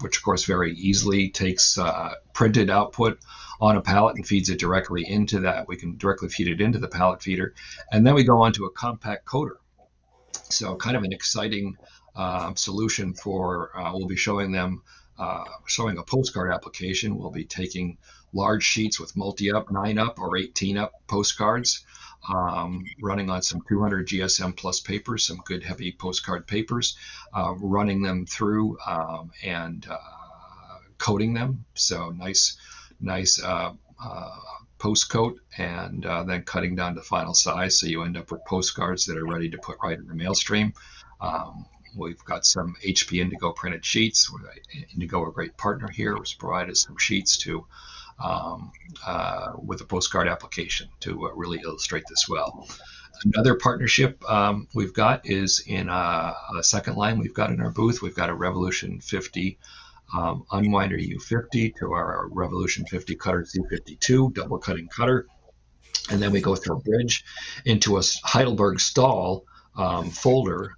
which of course very easily takes printed output on a pallet and feeds it directly into that. We can directly feed it into the pallet feeder, and then we go on to a Compaq coder. So kind of an exciting solution for, we'll be showing a postcard application. We'll be taking large sheets with multi-up, 9-up or 18-up postcards, running on some 200 GSM plus papers, some good heavy postcard papers, running them through and coating them. So nice post coat, and then cutting down to final size, so you end up with postcards that are ready to put right in the mail stream. We've got some HP Indigo printed sheets. Indigo, a great partner here, has provided some sheets to with a postcard application to really illustrate this well. Another partnership we've got is in a second line we've got in our booth. We've got a Revolution 50 Unwinder U50 to our Revolution 50 Cutter Z52 double cutting cutter. And then we go through a bridge into a Heidelberg Stahl folder.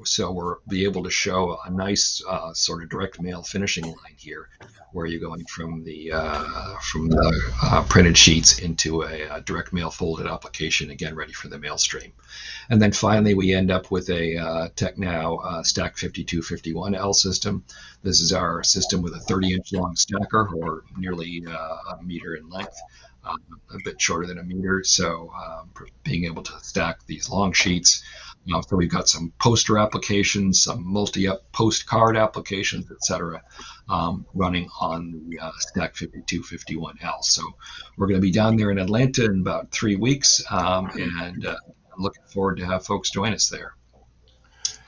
So we'll be able to show a nice sort of direct mail finishing line here, where you're going from the printed sheets into a direct mail folded application, again ready for the mail stream. And then finally we end up with a Tecnau Stack 5251L system. This is our system with a 30-inch long stacker, or nearly a meter in length. A bit shorter than a meter, so being able to stack these long sheets. So we've got some poster applications, some multi-up postcard applications, etc., running on the Stack 5251L. So we're going to be down there in Atlanta in about 3 weeks, and I'm looking forward to have folks join us there.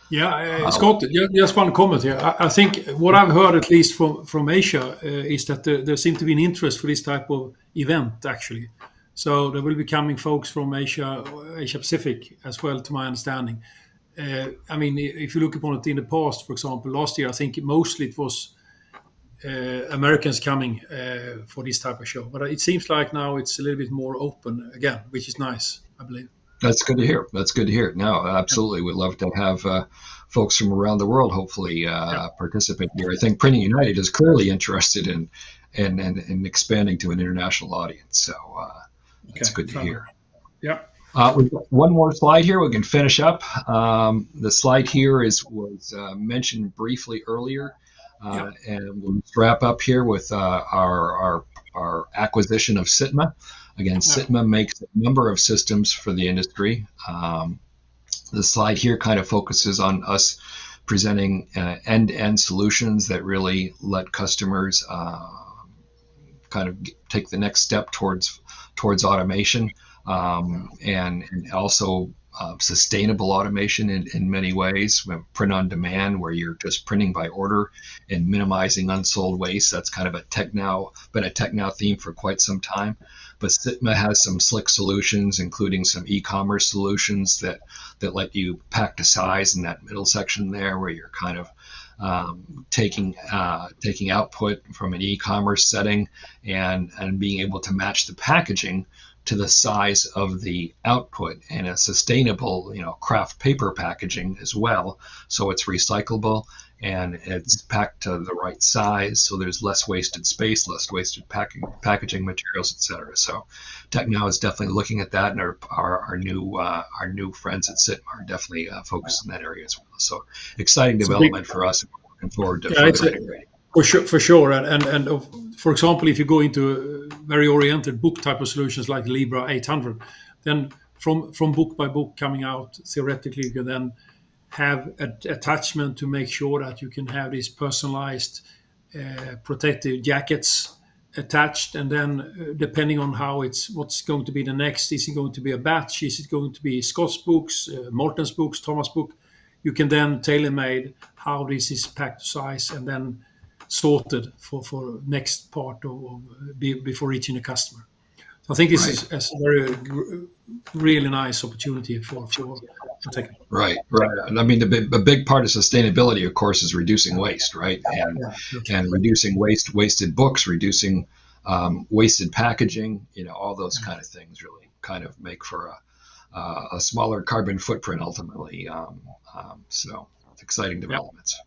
Yeah, Scott, just one comment here. I think what I've heard, at least from Asia, is that there seems to be an interest for this type of event, actually. So there will be coming folks from Asia Pacific as well, to my understanding. I mean, if you look upon it in the past, for example, last year, I think mostly it was Americans coming for this type of show. But it seems like now it's a little bit more open again, which is nice, I believe. That's good to hear. No, absolutely. We'd love to have folks from around the world hopefully participate here. I think Printing United is clearly interested in expanding to an international audience. So that's good to hear. Yeah. We've got one more slide here. We can finish up. The slide here was mentioned briefly earlier, and we'll wrap up here with our acquisition of Sitma. Again, Sitma makes a number of systems for the industry. The slide here kind of focuses on us presenting end-to-end solutions that really let customers kind of take the next step towards automation, and also sustainable automation in many ways. We have print on demand, where you're just printing by order and minimizing unsold waste. That's kind of been a Tecnau theme for quite some time. But Sitma has some slick solutions, including some e-commerce solutions that let you pack to size in that middle section there, where you're kind of taking output from an e-commerce setting and being able to match the packaging to the size of the output, and a sustainable, craft paper packaging as well. So it's recyclable and it's packed to the right size, so there's less wasted space, less wasted packaging materials, etc. So Tecnau is definitely looking at that, and our new friends at Sitma are definitely focused in that area as well. So exciting development for us. Looking forward to further integrating. For sure, and for example, if you go into very oriented book type of solutions like Libra 800, then from book by book coming out, theoretically you can then have an attachment to make sure that you can have these personalized protective jackets attached, and then depending on what's going to be the next, is it going to be a batch, is it going to be Scott's books, Morten's books, Thomas' book, you can then tailor-made how this is packed to size and then sorted for next part before reaching the customer. So I think this is a very really nice opportunity for Tecnau. Right. And I mean, a big part of sustainability, of course, is reducing waste, right? And reducing wasted books, reducing wasted packaging, all those kind of things really kind of make for a smaller carbon footprint ultimately. So it's exciting developments.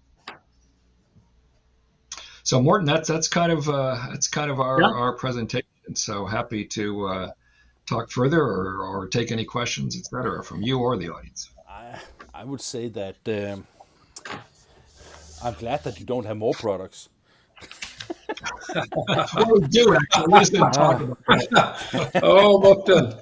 So Morten, that's kind of our presentation. So happy to talk further or take any questions, etc., from you or the audience. I would say that I'm glad that you don't have more products. Well, we do actually. We just didn't talk about that. Oh, Morten.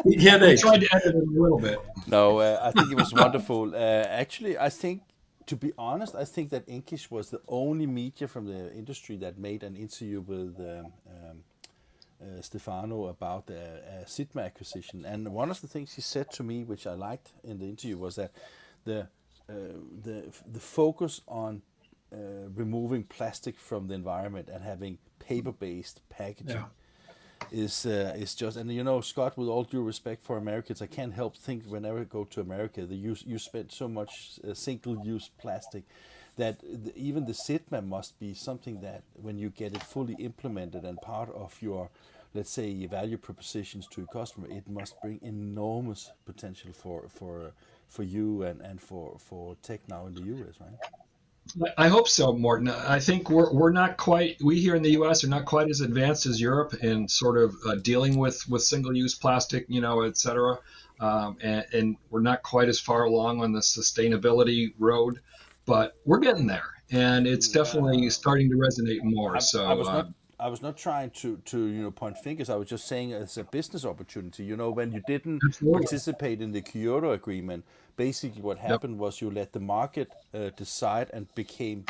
Big We headache. tried to edit it a little bit. No, I think it was wonderful. Actually, I think, to be honest, I think that English was the only media from the industry that made an interview with Stefano about the Sigma acquisition. And one of the things he said to me, which I liked in the interview, was that the the focus on removing plastic from the environment and having paper-based packaging is just, and you know, Scott, with all due respect for Americans, I can't help think whenever I go to America, you spend so much single-use plastic that even the SITMA must be something that when you get it fully implemented and part of your, let's say, value propositions to a customer, it must bring enormous potential for you and for Tecnau in the US, right? I hope so, Morten. I think we're not quite, we here in the U.S. are not quite as advanced as Europe in sort of dealing with single-use plastic, you know, et cetera. And we're not quite as far along on the sustainability road, but we're getting there. And it's definitely starting to resonate more. I was not trying to point fingers. I was just saying it's a business opportunity. You know, when you didn't participate in the Kyoto Agreement, basically what happened was you let the market decide and became,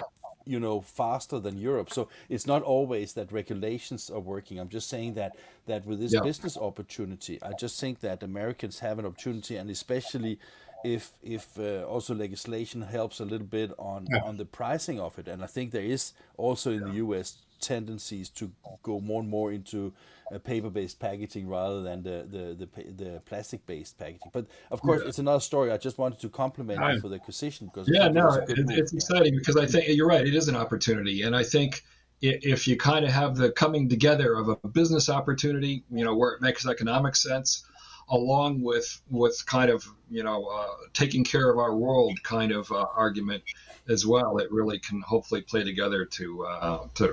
you know, faster than Europe. So it's not always that regulations are working. I'm just saying that with this business opportunity, I just think that Americans have an opportunity, and especially if also legislation helps a little bit on the pricing of it. And I think there is also in the US tendencies to go more and more into paper-based packaging rather than the plastic-based packaging. But of course, it's another story. I just wanted to compliment you for the acquisition because it's exciting because I think you're right. It is an opportunity, and I think if you kind of have the coming together of a business opportunity, you know, where it makes economic sense, along with kind of, you know, taking care of our world kind of argument as well, it really can hopefully play together to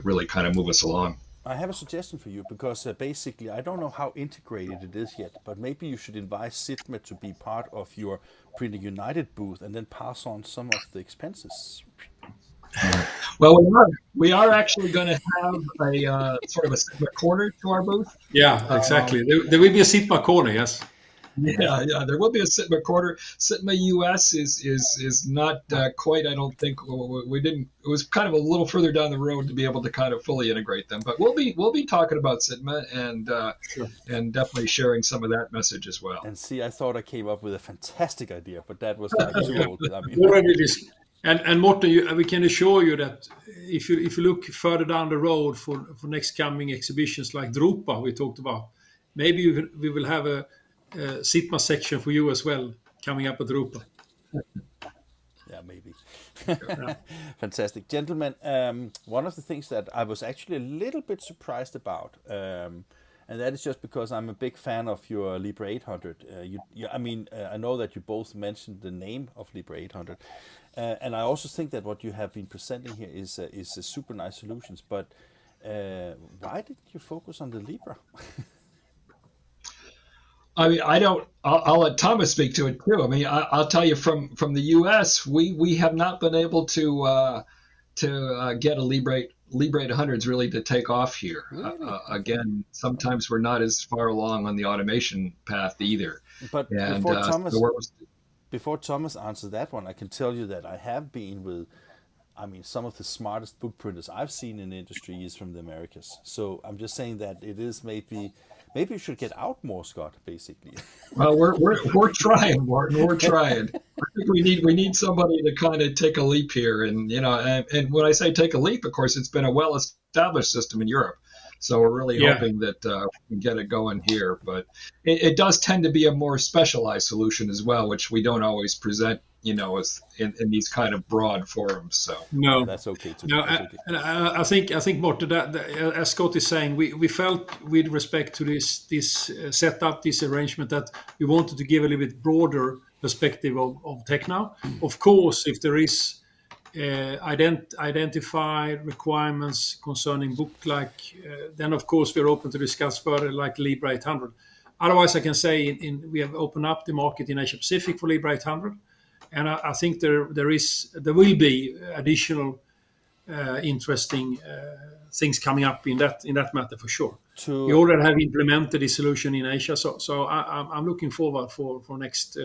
really kind of move us along. I have a suggestion for you because basically I don't know how integrated it is yet, but maybe you should invite Sigma to be part of your Printing United booth and then pass on some of the expenses. Well, we are actually going to have a sort of a Sigma corner to our booth. Yeah, exactly. There will be a Sigma corner, yes. Yeah, there will be a Sigma corner. Sigma US is not quite. I don't think we didn't. It was kind of a little further down the road to be able to kind of fully integrate them. But we'll be talking about Sigma and definitely sharing some of that message as well. And see, I thought I came up with a fantastic idea, but that was like too old. I mean, and Morten, we can assure you that if you look further down the road for next coming exhibitions like Drupa we talked about, maybe we will have a Sigma section for you as well coming up at Drupa. Yeah, maybe. Fantastic. Gentlemen, one of the things that I was actually a little bit surprised about, and that is just because I'm a big fan of your Libre 800. I know that you both mentioned the name of Libre 800, and I also think that what you have been presenting here is a super nice solutions. But why did you focus on the Libre? I mean, I'll let Thomas speak to it too. I mean, I'll tell you from the U.S., we have not been able to get a Libre 800s really to take off here. Really? Again, sometimes we're not as far along on the automation path either. But before Thomas answers that one, I can tell you that I have been with, I mean, some of the smartest book printers I've seen in the industry is from the Americas. So I'm just saying that it is maybe you should get out more, Scott, basically. Well, we're trying, Martin. We're trying. I think we need somebody to kind of take a leap here, and you know, and when I say take a leap, of course, it's been a well-established system in Europe, so we're really hoping that we can get it going here. But it does tend to be a more specialized solution as well, which we don't always present, you know, as in these kind of broad forums. So no, that's okay too. No, and I think Morten, that as Scott is saying, we felt with respect to this setup, this arrangement, that we wanted to give a little bit broader perspective of Tecnau. Of course, if there is identified requirements concerning book, then of course we're open to discuss further, like Libre 800. Otherwise, I can say we have opened up the market in Asia Pacific for Libre 800. and I think there will be additional interesting things coming up in that matter for sure. We already have implemented the solution in Asia, so I'm looking forward for next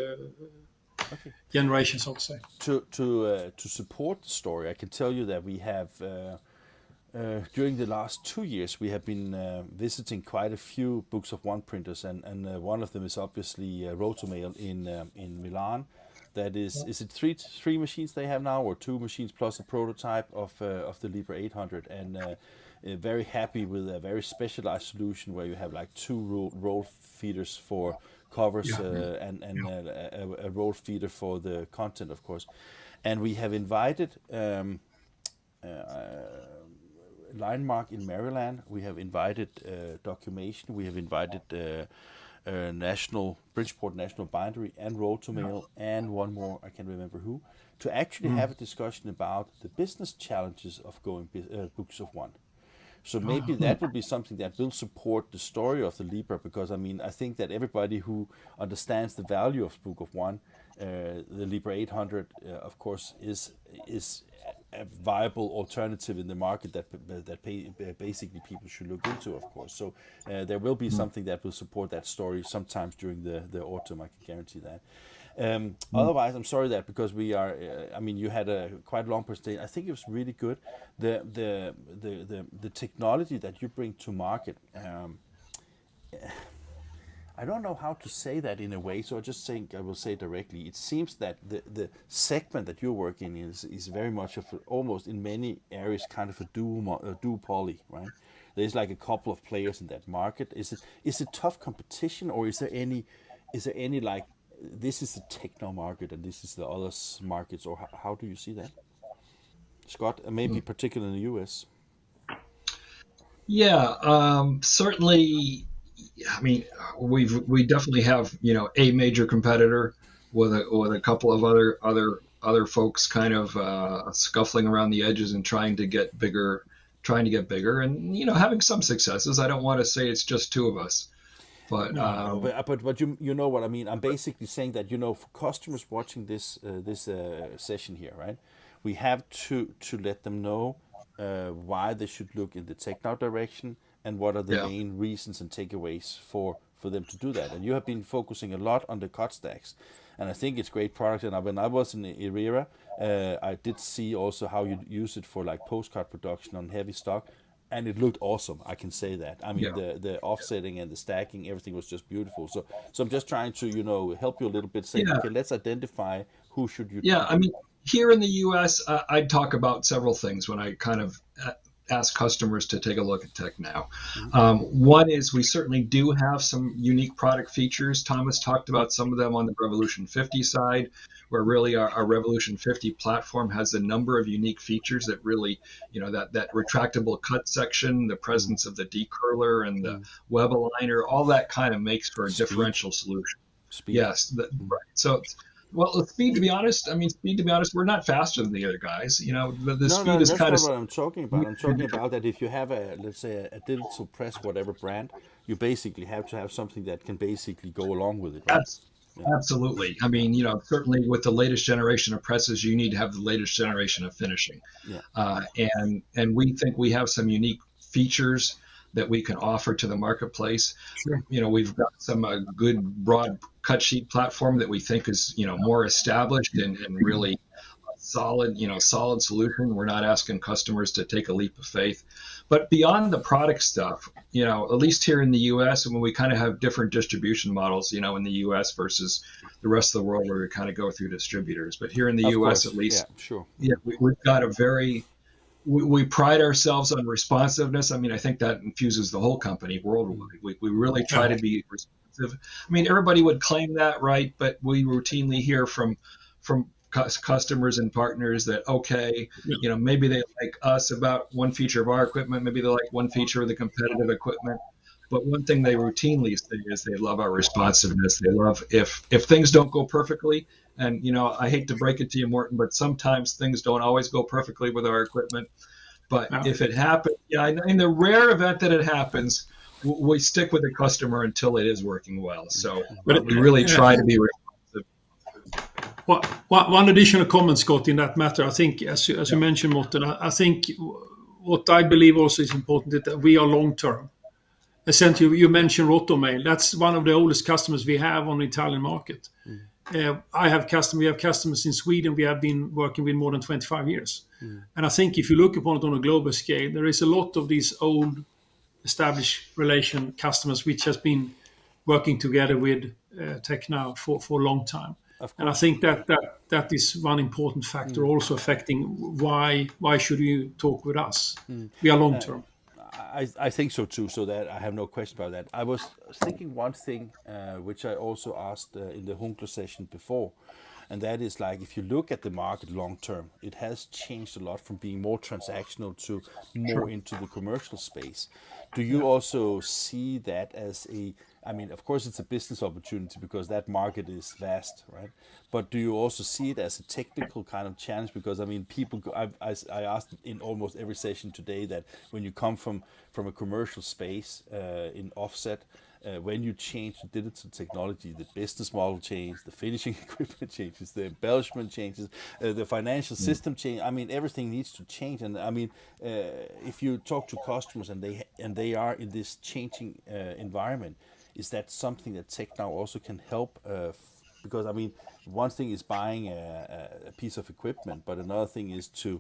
generations, I would say. To support the story, I can tell you that we have during the last 2 years we have been visiting quite a few Books of One printers, and one of them is obviously Rotomail in Milan. That is it three machines they have now, or 2 machines plus a prototype of the Libre 800, and very happy with a very specialized solution where you have like 2 roll feeders for covers and a roll feeder for the content, of course. And we have invited Linemark in Maryland. We have invited Documation. We have invited Bridgeport National Bindery and Rotomail and one more, I can't remember who, to actually have a discussion about the business challenges of going Books of One. So maybe that will be something that will support the story of the Libre, because I think that everybody who understands the value of Book of One, the Libre 800, of course, is a viable alternative in the market that basically people should look into, of course. So there will be something that will support that story sometimes during the autumn. I can guarantee that. Otherwise, I'm sorry that because we are. You had a quite long presentation. I think it was really good. The technology that you bring to market. I don't know how to say that in a way, so I just think I will say directly. It seems that the segment that you're working in is very much of almost in many areas kind of a duopoly, right? There's like a couple of players in that market. Is it tough competition, or is there any like this is the Tecnau market and this is the other markets, or how do you see that, Scott? Maybe particularly in the US. Yeah, certainly. We definitely have a major competitor with a couple of other folks kind of scuffling around the edges and trying to get bigger, and having some successes. I don't want to say it's just 2 of us, but but you know what I mean. I'm basically saying that for customers watching this session here, right? We have to let them know why they should look in the Tecnau direction, and what are the main reasons and takeaways for them to do that. And you have been focusing a lot on the cut stacks, and I think it's great product. And when I was in Herrera, I did see also how you use it for like postcard production on heavy stock, and it looked awesome. I can say that. The offsetting and the stacking, everything was just beautiful. So I'm just trying to help you a little bit, saying okay, let's identify who should you. Yeah, here in the U.S., I'd talk about several things when I kind of ask customers to take a look at Tecnau. One is we certainly do have some unique product features. Thomas talked about some of them on the Revolution 50 side, where really our Revolution 50 platform has a number of unique features that really, that retractable cut section, the presence of the decurler and the web aligner, all that kind of makes for a differential solution. Speed. Yes, right. So. Well, speed, to be honest, we're not faster than the other guys. The speed is kind of what I'm talking about. I'm talking about that if you have let's say a digital press, whatever brand, you basically have to have something that can basically go along with it. Right? Absolutely. Certainly with the latest generation of presses, you need to have the latest generation of finishing. Yeah. And we think we have some unique features that we can offer to the marketplace. Sure. We've got some good broad cut sheet platform that we think is more established and really solid solution. We're not asking customers to take a leap of faith. But beyond the product stuff, at least here in the U.S., when we kind of have different distribution models, in the U.S. versus the rest of the world, where we kind of go through distributors. But here in the U.S., at least, we've got we pride ourselves on responsiveness. I think that infuses the whole company worldwide. We really try to be responsive. Everybody would claim that, right? But we routinely hear from customers and partners that, okay, maybe they like us about one feature of our equipment, maybe they like one feature of the competitive equipment. But one thing they routinely say is they love our responsiveness. They love if things don't go perfectly. And, I hate to break it to you, Morten, but sometimes things don't always go perfectly with our equipment. But if it happens, in the rare event that it happens, we stick with the customer until it is working well. So we really try to be responsive. One additional comment, Scott, in that matter. I think, as you mentioned, Morten, I think what I believe also is important is that we are long term. Essentially, you mentioned Rotomail. That's one of the oldest customers we have on the Italian market. We have customers in Sweden we have been working with more than 25 years. And I think if you look upon it on a global scale, there is a lot of these old established relation customers which has been working together with Tecnau for a long time. And I think that is one important factor also affecting why should you talk with us? We are long term. I think so too. So that I have no question about that. I was thinking one thing which I also asked in the Hunkler session before, and that is like if you look at the market long term, it has changed a lot from being more transactional to more into the commercial space. Do you also see that as a? I mean, of course, it's a business opportunity because that market is vast, right? But do you also see it as a technical kind of challenge? Because I mean, I asked in almost every session today that when you come from a commercial space in offset, when you change the digital technology, the business model changes, the finishing equipment changes, the embellishment changes, the financial system change. I mean, everything needs to change. And I mean, if you talk to customers and they are in this changing environment, is that something that Tecnau also can help? Because I mean, one thing is buying a piece of equipment, but another thing is to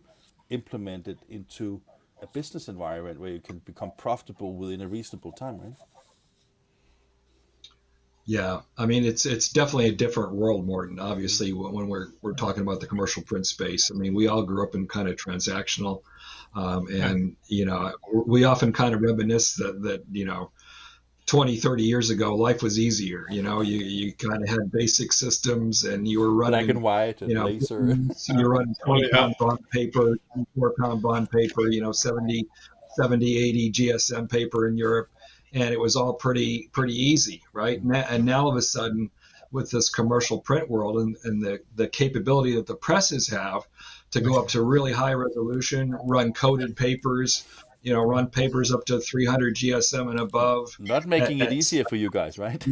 implement it into a business environment where you can become profitable within a reasonable time, right? Yeah, I mean it's definitely a different world, Morten. Obviously, when we're talking about the commercial print space, I mean we all grew up in kind of transactional, and we often kind of reminisce that 20, 30 years ago, life was easier. You kind of had basic systems and you were running black and white and laser. You're running 20-pound bond paper, 4-pound bond paper, 70, 80 GSM paper in Europe. And it was all pretty easy, right? And now all of a sudden, with this commercial print world and the capability that the presses have to go up to really high resolution, run coated papers, run papers up to 300 GSM and above. Not making it easier for you guys, right?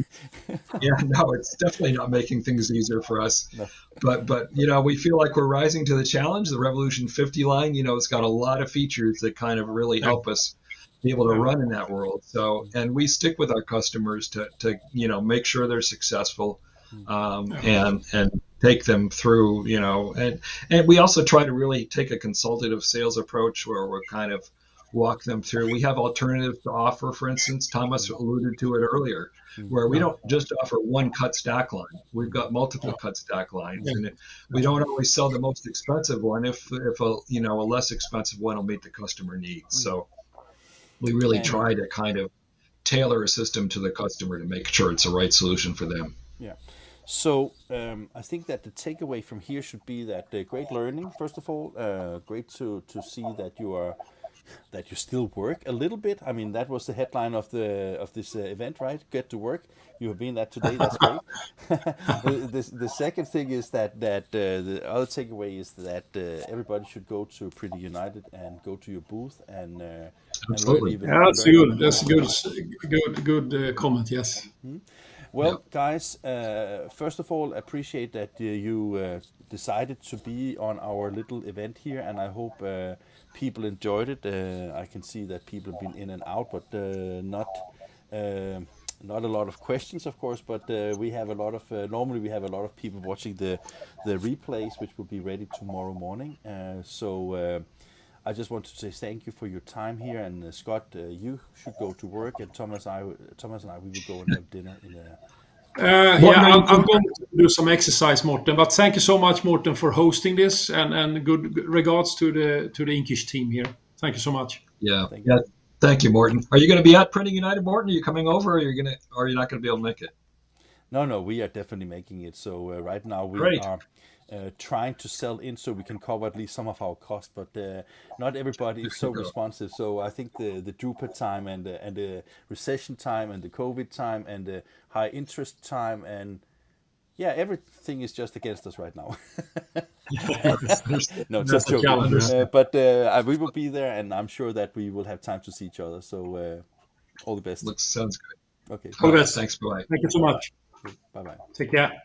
Yeah, no, it's definitely not making things easier for us. No. But we feel like we're rising to the challenge. The Revolution 50 line, it's got a lot of features that kind of really help us be able to run in that world. So, and we stick with our customers to make sure they're successful, and take them through, and we also try to really take a consultative sales approach where we're kind of walk them through. We have alternatives to offer. For instance, Thomas alluded to it earlier, where we don't just offer one cut stack line. We've got multiple cut stack lines, and we don't always sell the most expensive one if a less expensive one will meet the customer needs. So we really try to kind of tailor a system to the customer to make sure it's the right solution for them. Yeah. So I think that the takeaway from here should be that great learning. First of all, great to see that you still work a little bit. I mean, that was the headline of this event, right? Get to work. You have been that today. That's great. The second thing is that the other takeaway is that everybody should go to Pretty United and go to your booth and Absolutely. That's good. That's a good comment. Yes. Mm-hmm. Well, guys, first of all, appreciate that you decided to be on our little event here, and I hope people enjoyed it. I can see that people have been in and out, but not a lot of questions, of course. But we have a lot of normally we have a lot of people watching the replays, which will be ready tomorrow morning. So I just want to say thank you for your time here, and Scott, you should go to work, and Thomas and I, we will go and have dinner in a. I'm going to do some exercise, Morten. But thank you so much, Morten, for hosting this, and good regards to the Inkish team here. Thank you so much. Yeah. Thank you, Morten. Are you going to be at Printing United, Morten? Are you coming over, or are you not going to be able to make it? No, we are definitely making it. So right now we are trying to sell in so we can cover at least some of our costs, but not everybody is so responsive. So I think the Drupal time and the recession time and the COVID time and the high interest time and everything is just against us right now. No, just joking. But we will be there, and I'm sure that we will have time to see each other. So all the best. Sounds good. Okay. All the best. Thanks. Bye. Thank you so much. Bye-bye. Take care.